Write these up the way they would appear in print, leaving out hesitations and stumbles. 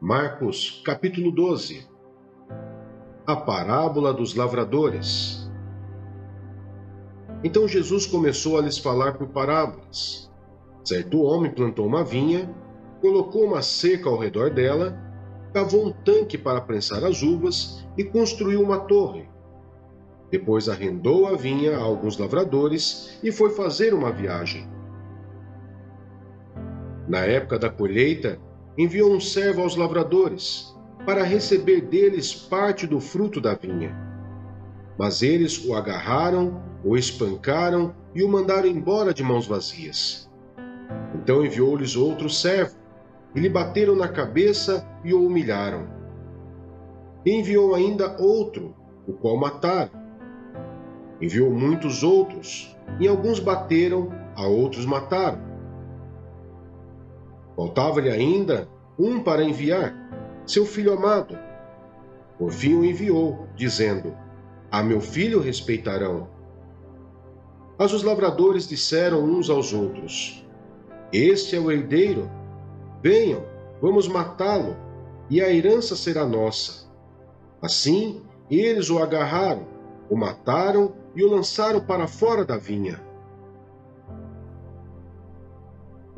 Marcos, capítulo 12. A parábola dos lavradores. Então Jesus começou a lhes falar por parábolas. Certo homem plantou uma vinha, colocou uma cerca ao redor dela, cavou um tanque para prensar as uvas e construiu uma torre. Depois arrendou a vinha a alguns lavradores e foi fazer uma viagem. Na época da colheita, enviou um servo aos lavradores, para receber deles parte do fruto da vinha. Mas eles o agarraram, o espancaram e o mandaram embora de mãos vazias. Então enviou-lhes outro servo, e lhe bateram na cabeça e o humilharam. E enviou ainda outro, o qual mataram. Enviou muitos outros, e alguns bateram, a outros mataram. Faltava-lhe ainda um para enviar, seu filho amado. Por fim o enviou, dizendo: A meu filho respeitarão. Mas os lavradores disseram uns aos outros: Este é o herdeiro. Venham, vamos matá-lo, e a herança será nossa. Assim, eles o agarraram, o mataram e o lançaram para fora da vinha.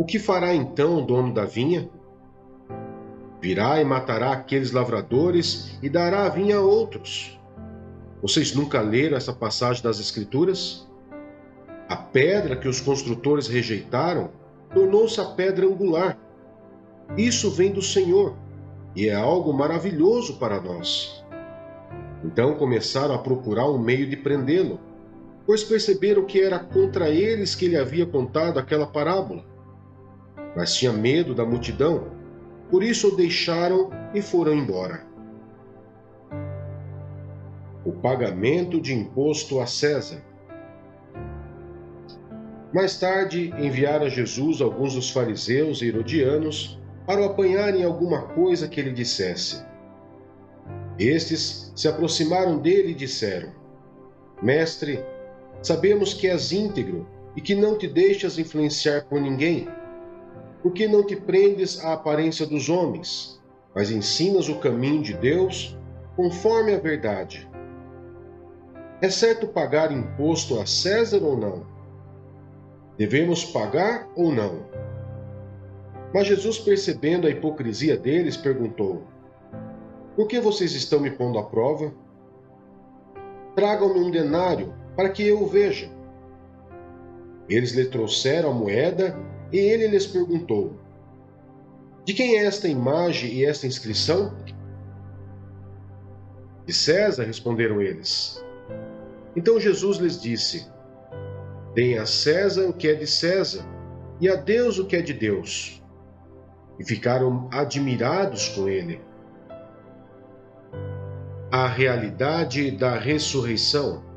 O que fará então o dono da vinha? Virá e matará aqueles lavradores e dará a vinha a outros. Vocês nunca leram essa passagem das Escrituras? A pedra que os construtores rejeitaram tornou-se a pedra angular. Isso vem do Senhor e é algo maravilhoso para nós. Então começaram a procurar um meio de prendê-lo, pois perceberam que era contra eles que ele havia contado aquela parábola. Mas tinha medo da multidão, por isso o deixaram e foram embora. O pagamento de imposto a César. Mais tarde, enviaram a Jesus alguns dos fariseus e herodianos para o apanharem alguma coisa que ele dissesse. Estes se aproximaram dele e disseram: Mestre, sabemos que és íntegro e que não te deixas influenciar por ninguém. Por que não te prendes à aparência dos homens, mas ensinas o caminho de Deus conforme a verdade? É certo pagar imposto a César ou não? Devemos pagar ou não? Mas Jesus, percebendo a hipocrisia deles, perguntou: Por que vocês estão me pondo à prova? Tragam-me um denário, para que eu o veja. Eles lhe trouxeram a moeda, e ele lhes perguntou: De quem é esta imagem e esta inscrição? De César, responderam eles. Então Jesus lhes disse: Deem a César o que é de César, e a Deus o que é de Deus. E ficaram admirados com ele. A realidade da ressurreição.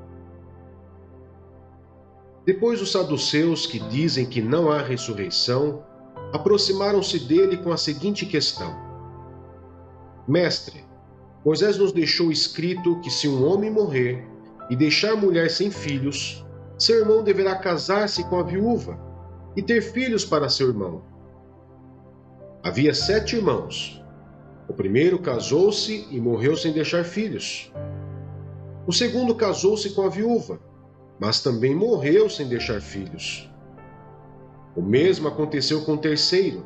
Depois os saduceus, que dizem que não há ressurreição, aproximaram-se dele com a seguinte questão: Mestre, Moisés nos deixou escrito que se um homem morrer e deixar mulher sem filhos, seu irmão deverá casar-se com a viúva e ter filhos para seu irmão. Havia 7 irmãos. O primeiro casou-se e morreu sem deixar filhos. O segundo casou-se com a viúva, mas também morreu sem deixar filhos. O mesmo aconteceu com o terceiro.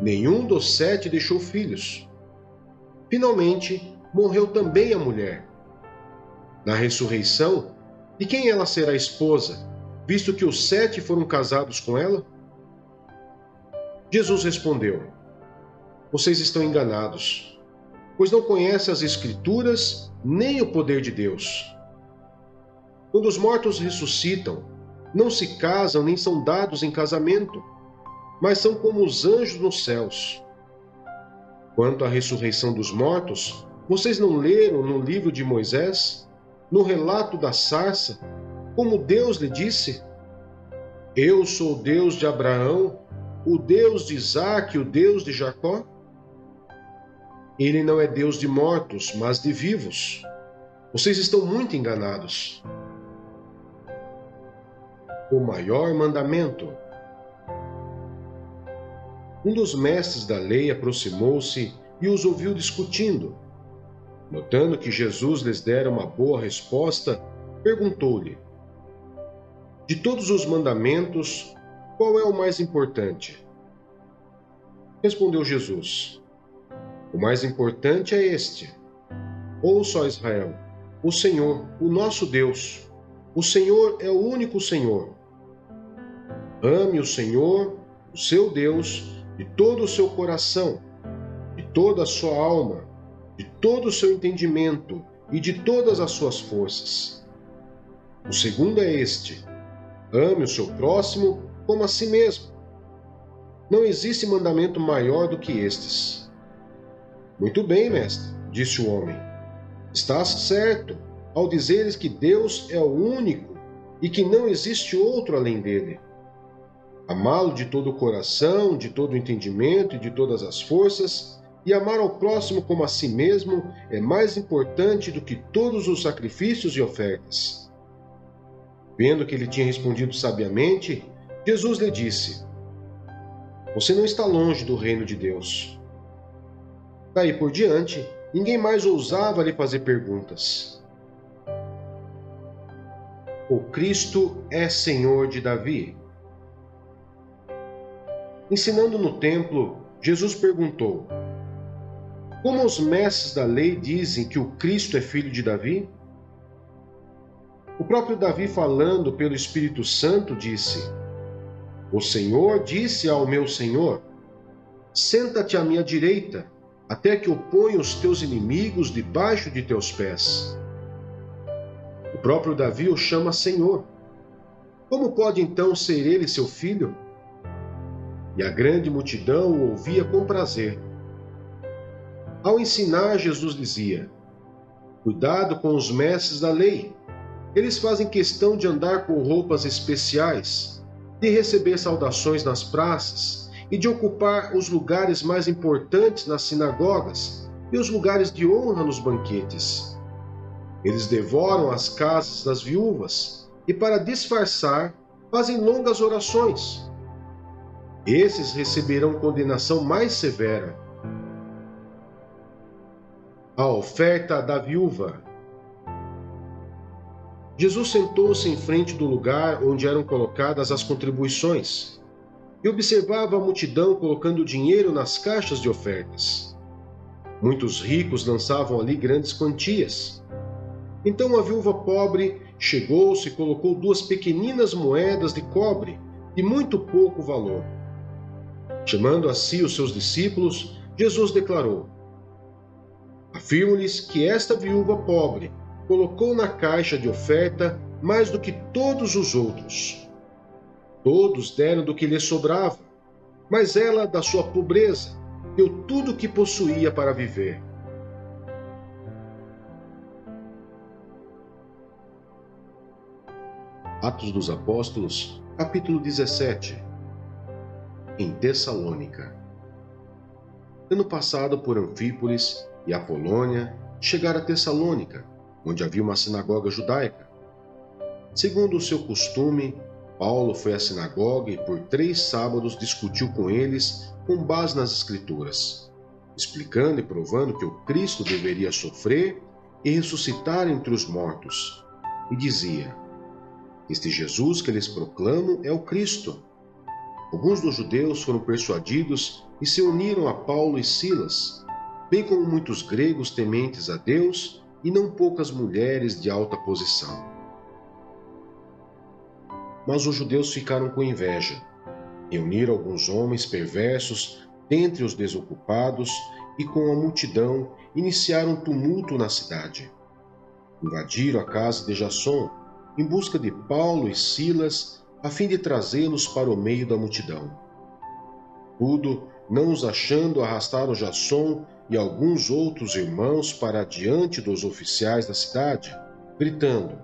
Nenhum dos 7 deixou filhos. Finalmente, morreu também a mulher. Na ressurreição, de quem ela será esposa, visto que os 7 foram casados com ela? Jesus respondeu: Vocês estão enganados, pois não conhecem as Escrituras nem o poder de Deus. Quando os mortos ressuscitam, não se casam nem são dados em casamento, mas são como os anjos nos céus. Quanto à ressurreição dos mortos, vocês não leram no livro de Moisés, no relato da sarça, como Deus lhe disse: Eu sou o Deus de Abraão, o Deus de Isaque, o Deus de Jacó? Ele não é Deus de mortos, mas de vivos. Vocês estão muito enganados. O maior mandamento. Um dos mestres da lei aproximou-se e os ouviu discutindo. Notando que Jesus lhes dera uma boa resposta, perguntou-lhe: de todos os mandamentos, qual é o mais importante? Respondeu Jesus: o mais importante é este: ouça, ó Israel, o Senhor, o nosso Deus, o Senhor é o único Senhor. Ame o Senhor, o seu Deus, de todo o seu coração, de toda a sua alma, de todo o seu entendimento e de todas as suas forças. O segundo é este: ame o seu próximo como a si mesmo. Não existe mandamento maior do que estes. Muito bem, mestre, disse o homem. Estás certo ao dizeres que Deus é o único e que não existe outro além dele. Amá-lo de todo o coração, de todo o entendimento e de todas as forças, e amar ao próximo como a si mesmo é mais importante do que todos os sacrifícios e ofertas. Vendo que ele tinha respondido sabiamente, Jesus lhe disse: você não está longe do reino de Deus. Daí por diante, ninguém mais ousava lhe fazer perguntas. O Cristo é Senhor de Davi. Ensinando no templo, Jesus perguntou: como os mestres da lei dizem que o Cristo é filho de Davi? O próprio Davi, falando pelo Espírito Santo, disse: o Senhor disse ao meu Senhor: senta-te à minha direita, até que eu ponha os teus inimigos debaixo de teus pés. O próprio Davi o chama Senhor. Como pode então ser ele seu filho? E a grande multidão o ouvia com prazer. Ao ensinar, Jesus dizia: cuidado com os mestres da lei. Eles fazem questão de andar com roupas especiais, de receber saudações nas praças e de ocupar os lugares mais importantes nas sinagogas e os lugares de honra nos banquetes. Eles devoram as casas das viúvas e, para disfarçar, fazem longas orações. Esses receberão condenação mais severa. A oferta da viúva. Jesus sentou-se em frente do lugar onde eram colocadas as contribuições e observava a multidão colocando dinheiro nas caixas de ofertas. Muitos ricos lançavam ali grandes quantias. Então a viúva pobre chegou-se e colocou 2 pequeninas moedas de cobre de muito pouco valor. Chamando a si os seus discípulos, Jesus declarou: afirmo-lhes que esta viúva pobre colocou na caixa de oferta mais do que todos os outros. Todos deram do que lhe sobrava, mas ela, da sua pobreza, deu tudo o que possuía para viver. Atos dos Apóstolos, capítulo 17. Em Tessalônica. Tendo passado por Anfípolis e Apolônia, chegaram a Tessalônica, onde havia uma sinagoga judaica. Segundo o seu costume, Paulo foi à sinagoga e por 3 sábados discutiu com eles com base nas Escrituras, explicando e provando que o Cristo deveria sofrer e ressuscitar entre os mortos. E dizia: este Jesus que eles proclamam é o Cristo. Alguns dos judeus foram persuadidos e se uniram a Paulo e Silas, bem como muitos gregos tementes a Deus e não poucas mulheres de alta posição. Mas os judeus ficaram com inveja. Reuniram alguns homens perversos dentre os desocupados e com a multidão iniciaram um tumulto na cidade. Invadiram a casa de Jasson em busca de Paulo e Silas a fim de trazê-los para o meio da multidão. Tudo, não os achando, arrastaram Jasson e alguns outros irmãos para diante dos oficiais da cidade, gritando: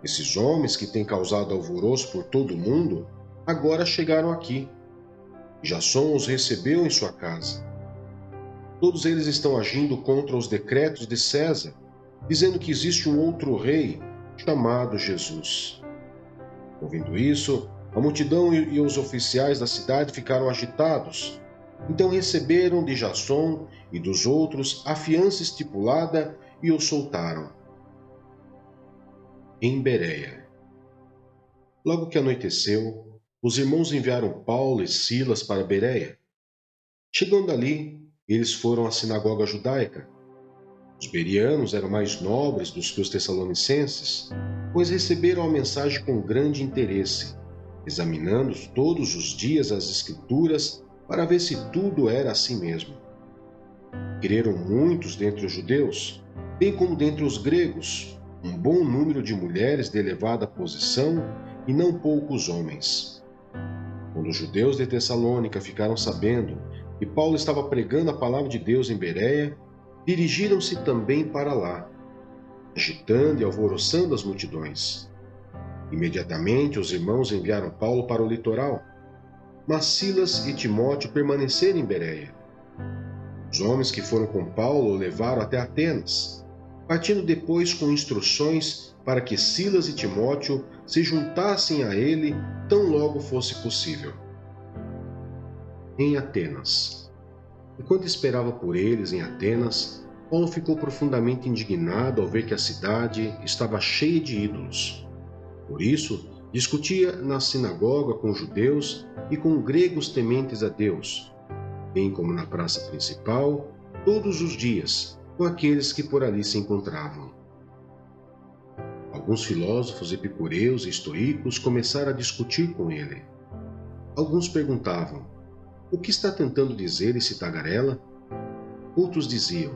esses homens que têm causado alvoroço por todo o mundo, agora chegaram aqui. Jasson os recebeu em sua casa. Todos eles estão agindo contra os decretos de César, dizendo que existe um outro rei, chamado Jesus. Ouvindo isso, a multidão e os oficiais da cidade ficaram agitados Então receberam de Jasson e dos outros a fiança estipulada e o soltaram. Em Bereia. Logo que anoiteceu, os irmãos enviaram Paulo e Silas para Bereia. Chegando ali, eles foram à sinagoga judaica. Os bereanos eram mais nobres do que os tessalonicenses, pois receberam a mensagem com grande interesse, examinando todos os dias as Escrituras para ver se tudo era assim mesmo. Creram muitos dentre os judeus, bem como dentre os gregos, um bom número de mulheres de elevada posição e não poucos homens. Quando os judeus de Tessalônica ficaram sabendo que Paulo estava pregando a palavra de Deus em Bereia, dirigiram-se também para lá, agitando e alvoroçando as multidões. Imediatamente os irmãos enviaram Paulo para o litoral, mas Silas e Timóteo permaneceram em Bereia. Os homens que foram com Paulo o levaram até Atenas, partindo depois com instruções para que Silas e Timóteo se juntassem a ele tão logo fosse possível. Em Atenas. Enquanto esperava por eles em Atenas, Paulo ficou profundamente indignado ao ver que a cidade estava cheia de ídolos. Por isso, discutia na sinagoga com judeus e com gregos tementes a Deus, bem como na praça principal, todos os dias, com aqueles que por ali se encontravam. Alguns filósofos epicureus e estoicos começaram a discutir com ele. Alguns perguntavam: o que está tentando dizer esse tagarela? Outros diziam: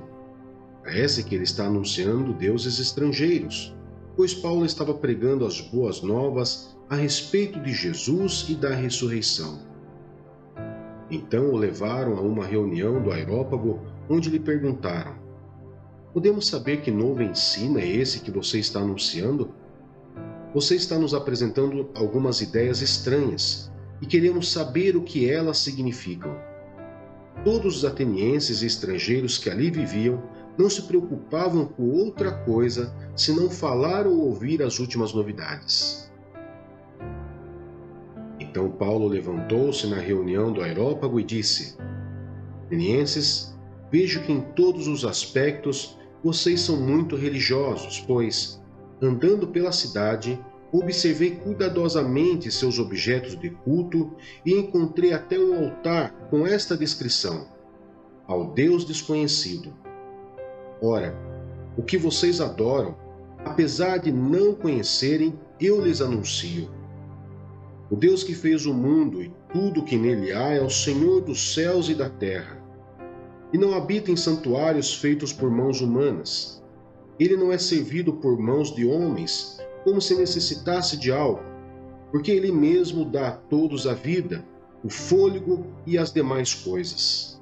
parece que ele está anunciando deuses estrangeiros, pois Paulo estava pregando as boas novas a respeito de Jesus e da ressurreição. Então o levaram a uma reunião do Areópago, onde lhe perguntaram: podemos saber que novo ensino é esse que você está anunciando? Você está nos apresentando algumas ideias estranhas e queremos saber o que elas significam. Todos os atenienses e estrangeiros que ali viviam não se preocupavam com outra coisa senão falar ou ouvir as últimas novidades. Então Paulo levantou-se na reunião do Areópago e disse: atenienses, vejo que em todos os aspectos vocês são muito religiosos, pois, andando pela cidade, observei cuidadosamente seus objetos de culto e encontrei até um altar com esta descrição: ao Deus desconhecido. Ora, o que vocês adoram, apesar de não conhecerem, eu lhes anuncio. O Deus que fez o mundo e tudo o que nele há é o Senhor dos céus e da terra. E não habita em santuários feitos por mãos humanas. Ele não é servido por mãos de homens, como se necessitasse de algo, porque ele mesmo dá a todos a vida, o fôlego e as demais coisas.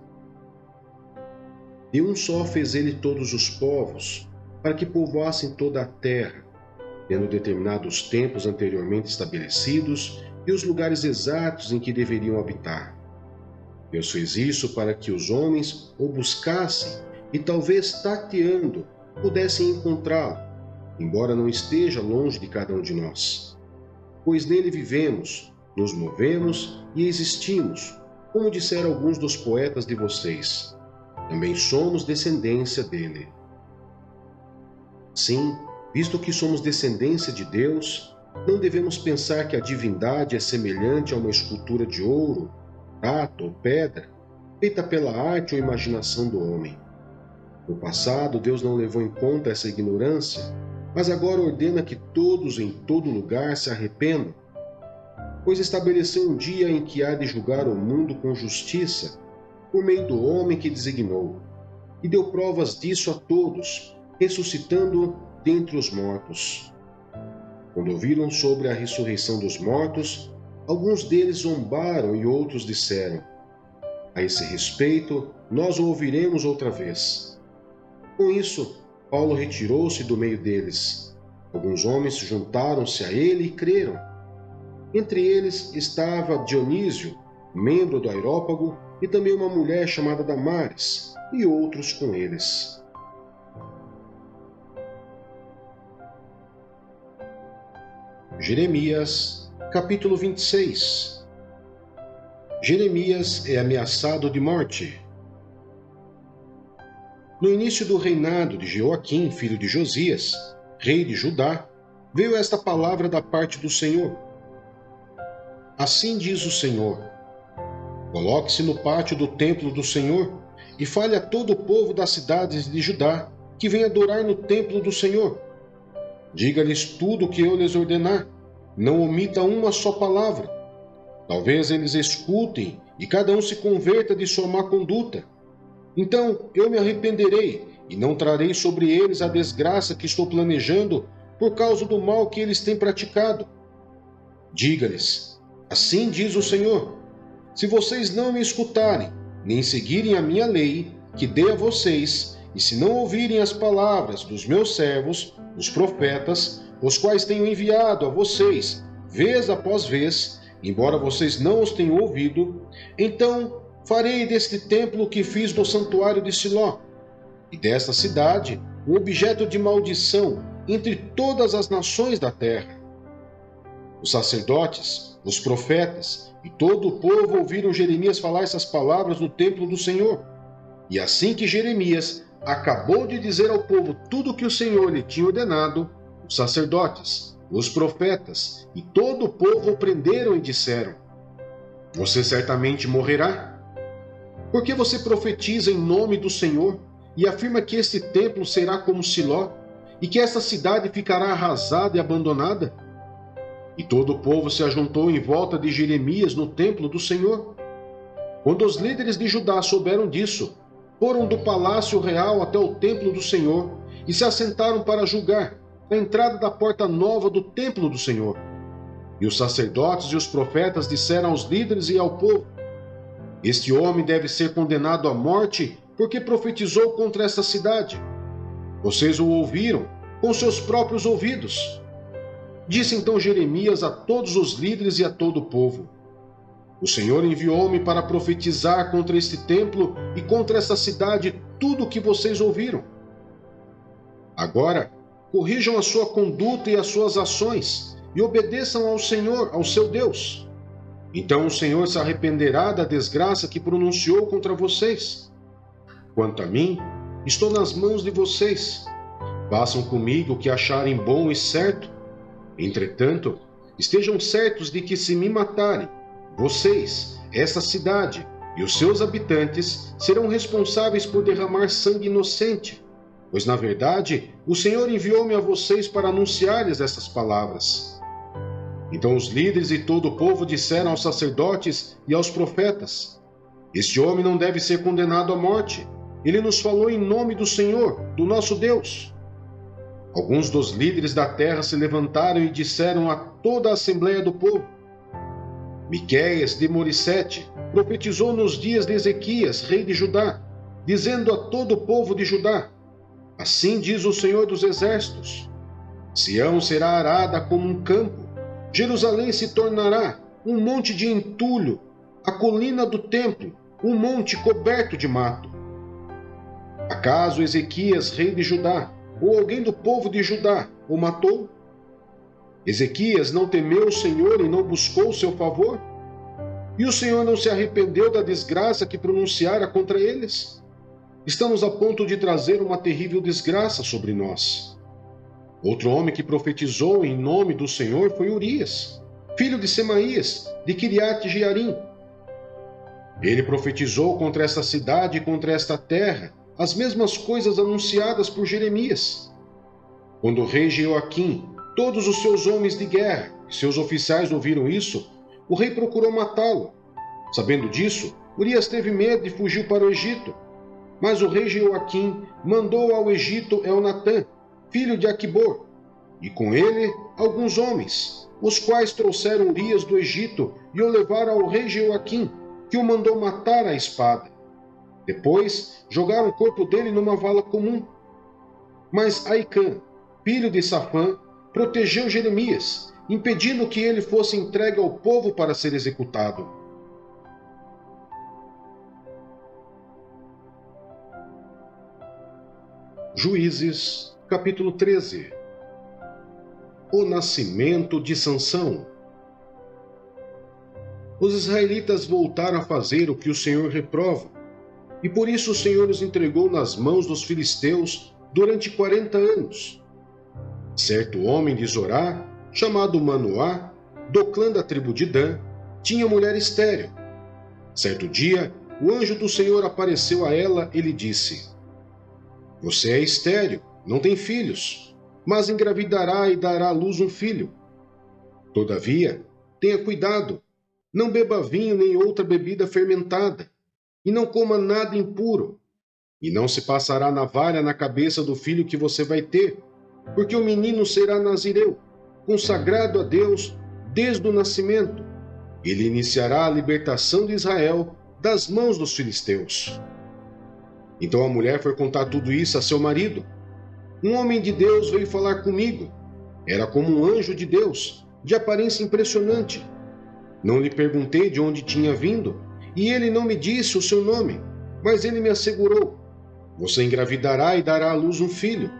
De um só fez ele todos os povos, para que povoassem toda a terra, tendo determinado os tempos anteriormente estabelecidos e os lugares exatos em que deveriam habitar. Deus fez isso para que os homens o buscassem e, talvez tateando, pudessem encontrá-lo, embora não esteja longe de cada um de nós. Pois nele vivemos, nos movemos e existimos, como disseram alguns dos poetas de vocês. Também somos descendência dele. Sim, visto que somos descendência de Deus, não devemos pensar que a divindade é semelhante a uma escultura de ouro, prata ou pedra, feita pela arte ou imaginação do homem. No passado, Deus não levou em conta essa ignorância, mas agora ordena que todos em todo lugar se arrependam, pois estabeleceu um dia em que há de julgar o mundo com justiça, por meio do homem que designou, e deu provas disso a todos, ressuscitando dentre os mortos. Quando ouviram sobre a ressurreição dos mortos, alguns deles zombaram e outros disseram: a esse respeito, nós o ouviremos outra vez. Com isso, Paulo retirou-se do meio deles. Alguns homens juntaram-se a ele e creram. Entre eles estava Dionísio, membro do Areópago, e também uma mulher chamada Damares, e outros com eles. Jeremias, capítulo 26. Jeremias é ameaçado de morte. No início do reinado de Jeoaquim, filho de Josias, rei de Judá, veio esta palavra da parte do Senhor. Assim diz o Senhor: coloque-se no pátio do templo do Senhor e fale a todo o povo das cidades de Judá que vem adorar no templo do Senhor. Diga-lhes tudo o que eu lhes ordenar, não omita uma só palavra. Talvez eles escutem e cada um se converta de sua má conduta. Então eu me arrependerei e não trarei sobre eles a desgraça que estou planejando por causa do mal que eles têm praticado. Diga-lhes: assim diz o Senhor, se vocês não me escutarem, nem seguirem a minha lei, que dei a vocês, e se não ouvirem as palavras dos meus servos, os profetas, os quais tenho enviado a vocês, vez após vez, embora vocês não os tenham ouvido, então farei deste templo que fiz do santuário de Siló, e desta cidade, um objeto de maldição entre todas as nações da terra. Os sacerdotes, os profetas e todo o povo ouviram Jeremias falar essas palavras no templo do Senhor. E assim que Jeremias acabou de dizer ao povo tudo o que o Senhor lhe tinha ordenado, os sacerdotes, os profetas e todo o povo o prenderam e disseram: você certamente morrerá. Porque você profetiza em nome do Senhor e afirma que este templo será como Siló e que esta cidade ficará arrasada e abandonada? E todo o povo se ajuntou em volta de Jeremias no templo do Senhor. Quando os líderes de Judá souberam disso, foram do palácio real até o templo do Senhor e se assentaram para julgar a entrada da porta nova do templo do Senhor. E os sacerdotes e os profetas disseram aos líderes e ao povo: este homem deve ser condenado à morte porque profetizou contra esta cidade. Vocês o ouviram com seus próprios ouvidos. Disse então Jeremias a todos os líderes e a todo o povo: o Senhor enviou-me para profetizar contra este templo e contra esta cidade tudo o que vocês ouviram. Agora, corrijam a sua conduta e as suas ações e obedeçam ao Senhor, ao seu Deus. Então o Senhor se arrependerá da desgraça que pronunciou contra vocês. Quanto a mim, estou nas mãos de vocês. Façam comigo o que acharem bom e certo. Entretanto, estejam certos de que se me matarem, vocês, esta cidade e os seus habitantes serão responsáveis por derramar sangue inocente, pois, na verdade, o Senhor enviou-me a vocês para anunciar-lhes estas palavras. Então os líderes e todo o povo disseram aos sacerdotes e aos profetas: este homem não deve ser condenado à morte. Ele nos falou em nome do Senhor, do nosso Deus. Alguns dos líderes da terra se levantaram e disseram a toda a assembleia do povo: Miqueias de Morissete profetizou nos dias de Ezequias, rei de Judá, dizendo a todo o povo de Judá: assim diz o Senhor dos Exércitos, Sião será arada como um campo, Jerusalém se tornará um monte de entulho, a colina do templo, um monte coberto de mato. Acaso Ezequias, rei de Judá, ou alguém do povo de Judá, o matou? Ezequias não temeu o Senhor e não buscou o seu favor? E o Senhor não se arrependeu da desgraça que pronunciara contra eles? Estamos a ponto de trazer uma terrível desgraça sobre nós. Outro homem que profetizou em nome do Senhor foi Urias, filho de Semaías, de Quiriate-Jearim. Ele profetizou contra esta cidade e contra esta terra as mesmas coisas anunciadas por Jeremias. Quando o rei Jeoaquim, todos os seus homens de guerra e seus oficiais ouviram isso, o rei procurou matá-lo. Sabendo disso, Urias teve medo e fugiu para o Egito. Mas o rei Jeoaquim mandou ao Egito Elnatã, filho de Aquibor, e com ele alguns homens, os quais trouxeram Urias do Egito e o levaram ao rei Jeoaquim, que o mandou matar à espada. Depois jogaram o corpo dele numa vala comum. Mas Aicã, filho de Safã, protegeu Jeremias, impedindo que ele fosse entregue ao povo para ser executado. Juízes, capítulo 13. O nascimento de Sansão. os israelitas voltaram a fazer o que o Senhor reprova, e por isso o Senhor os entregou nas mãos dos filisteus durante 40 anos. Certo homem de Zorá, chamado Manoá, do clã da tribo de Dan, tinha mulher estéril. Certo dia, o anjo do Senhor apareceu a ela e lhe disse: Você é estéril, não tem filhos, mas engravidará e dará à luz um filho. Todavia, tenha cuidado, não beba vinho nem outra bebida fermentada, e não coma nada impuro, e não se passará navalha na cabeça do filho que você vai ter, porque o menino será nazireu, consagrado a Deus desde o nascimento. Ele iniciará a libertação de Israel das mãos dos filisteus. Então a mulher foi contar tudo isso a seu marido. Um homem de Deus veio falar comigo. Era como um anjo de Deus, de aparência impressionante. Não lhe perguntei de onde tinha vindo, e ele não me disse o seu nome, mas ele me assegurou: Você engravidará e dará à luz um filho.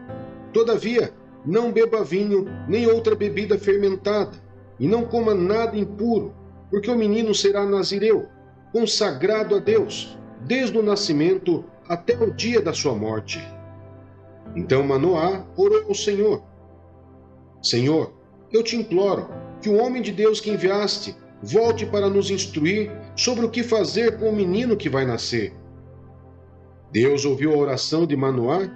Todavia, não beba vinho nem outra bebida fermentada, e não coma nada impuro, porque o menino será nazireu, consagrado a Deus, desde o nascimento até o dia da sua morte. Então Manoá orou ao Senhor: Senhor, eu te imploro que o homem de Deus que enviaste volte para nos instruir sobre o que fazer com o menino que vai nascer. Deus ouviu a oração de Manoá,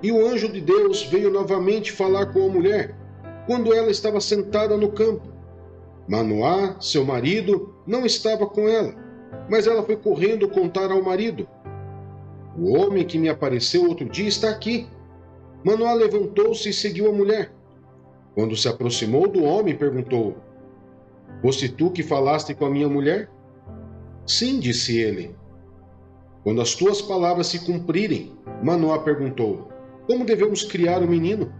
e o anjo de Deus veio novamente falar com a mulher, quando ela estava sentada no campo. Manoá, seu marido, não estava com ela, mas ela foi correndo contar ao marido: O homem que me apareceu outro dia está aqui. Manoá levantou-se e seguiu a mulher. Quando se aproximou do homem, perguntou: Foste tu que falaste com a minha mulher? Sim, disse ele. Quando as tuas palavras se cumprirem, Manoá perguntou: Como devemos criar o menino?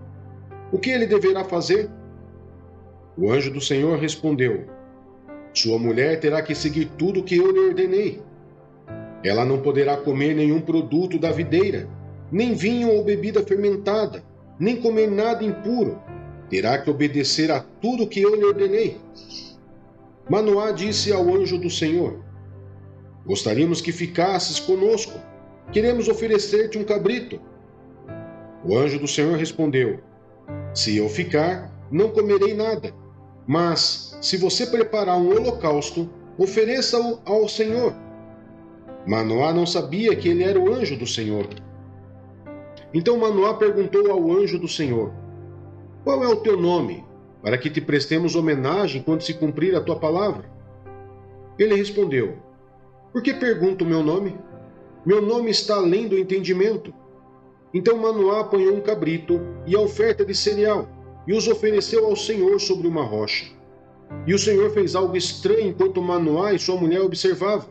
O que ele deverá fazer? O anjo do Senhor respondeu: Sua mulher terá que seguir tudo o que eu lhe ordenei. Ela não poderá comer nenhum produto da videira, nem vinho ou bebida fermentada, nem comer nada impuro. Terá que obedecer a tudo o que eu lhe ordenei. Manoá disse ao anjo do Senhor: Gostaríamos que ficasses conosco. Queremos oferecer-te um cabrito. O anjo do Senhor respondeu: Se eu ficar, não comerei nada. Mas, se você preparar um holocausto, ofereça-o ao Senhor. Manoá não sabia que ele era o anjo do Senhor. Então Manoá perguntou ao anjo do Senhor: Qual é o teu nome, para que te prestemos homenagem quando se cumprir a tua palavra? Ele respondeu: Por que pergunta o meu nome? Meu nome está além do entendimento. Então Manoá apanhou um cabrito e a oferta de cereal, e os ofereceu ao Senhor sobre uma rocha. E o Senhor fez algo estranho enquanto Manoá e sua mulher observavam.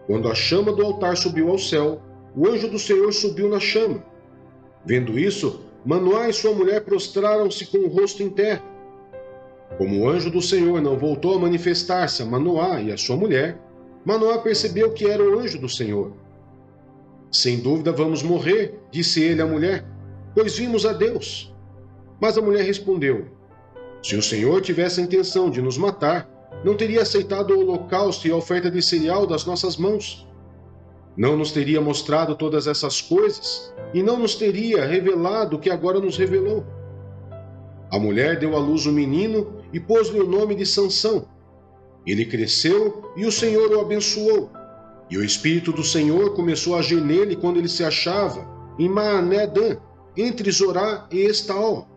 Quando a chama do altar subiu ao céu, o anjo do Senhor subiu na chama. Vendo isso, Manoá e sua mulher prostraram-se com o rosto em terra. Como o anjo do Senhor não voltou a manifestar-se a Manoá e a sua mulher, Manoá percebeu que era o anjo do Senhor. Sem dúvida vamos morrer, disse ele à mulher, pois vimos a Deus. Mas a mulher respondeu: Se o Senhor tivesse a intenção de nos matar, não teria aceitado o holocausto e a oferta de cereal das nossas mãos. Não nos teria mostrado todas essas coisas e não nos teria revelado o que agora nos revelou. A mulher deu à luz um menino e pôs-lhe o nome de Sansão. Ele cresceu e o Senhor o abençoou. E o Espírito do Senhor começou a agir nele quando ele se achava em Maané-Dan, entre Zorá e Estaol.